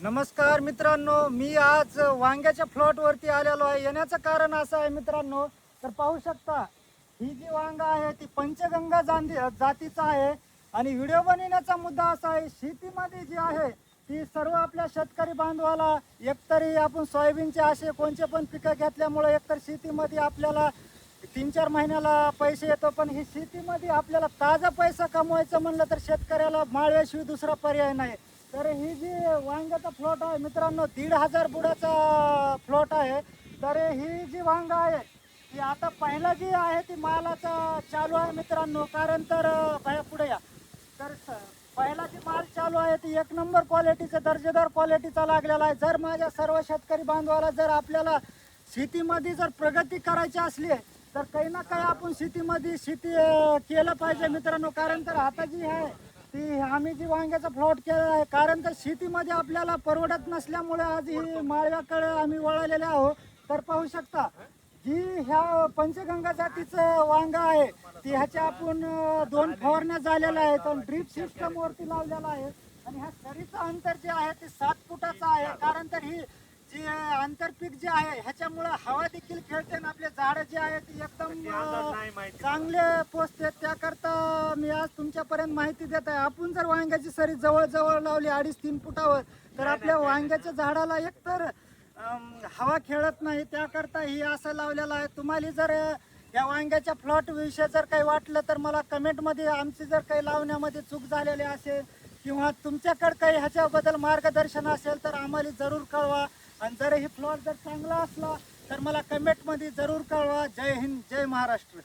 नमस्कार मित्रांनो, मी आज वांग्याच्या प्लॉटवरती आलेलो आहे. येण्याचं कारण असं आहे मित्रांनो, तर पाहू शकता ही जी वांगा आहे ती पंचगंगा जातीचा आहे. आणि व्हिडिओ बनवण्याचा मुद्दा असा आहे, शेतीमध्ये जी आहे ती सर्व आपल्या शेतकरी बांधवाला एकतरी आपण सोयाबीनचे असे कोणते पण पिकं घेतल्यामुळे एकतर शेतीमध्ये आपल्याला 3-4 महिन्याला पैसे येतो, पण ही शेतीमध्ये आपल्याला ताजा पैसा कमवायचं म्हणलं तर शेतकऱ्याला माळव्याशिवाय दुसरा पर्याय नाही. तर ही जी वांग्याचा प्लॉट आहे मित्रांनो, 1,500 बुडाचा प्लॉट आहे. तर ही जी वांगा आहे ती आता पहिला जी आहे ती मालाचा चालू आहे मित्रांनो. कारण तर बाया पुढे या, तर पहिला जी माल चालू आहे ती 1 नंबर क्वालिटीचा, दर्जेदार क्वालिटीचा लागलेला आहे. जर माझ्या सर्व शेतकरी बांधवाला जर आपल्याला शेतीमध्ये जर प्रगती करायची असली तर काही ना काही आपण शेती केलं पाहिजे मित्रांनो. कारण तर आता जी आहे ती आम्ही जी वांग्याचा प्लॉट केला आहे, कारण तर शेतीमध्ये आपल्याला परवडत नसल्यामुळे आज ही माळव्याकडे आम्ही वळलेले आहोत. तर पाहू शकता जी ह्या पंचगंगा जातीचं वांगा आहे ती ह्याच्या आपण 2 फवारण्या झालेल्या आहेत, ड्रीप सिस्टम वरती लावलेला आहे. आणि ह्या सरीचं अंतर जे आहे ते 7 फुटाचं आहे. कारण तर ही जी आंतरपीक जे आहे ह्याच्यामुळे हवा देखील खेळते आणि आपले झाडं जे आहे ती एकदम चांगले पोचते. त्याकरता मी आज तुमच्यापर्यंत माहिती देत आहे. आपण जर वांग्याची सरी जवळ लावली 2.5-3 फुटावर तर आपल्या वांग्याच्या झाडाला एकतर हवा खेळत नाही. त्याकरता ही असं लावलेलं आहे. तुम्हाला जर या वांग्याच्या प्लॉट विषयी जर काही वाटलं तर मला कमेंटमध्ये, आमची जर काही लावण्यामध्ये चूक झालेली असेल किंवा तुमच्याकडे काही ह्याच्याबद्दल मार्गदर्शन असेल तर आम्हाला जरूर कळवा. आणि जर ही प्लॉट जर चांगला असला तर मला कमेंटमध्ये जरूर कळवा. जय हिंद, जय महाराष्ट्र.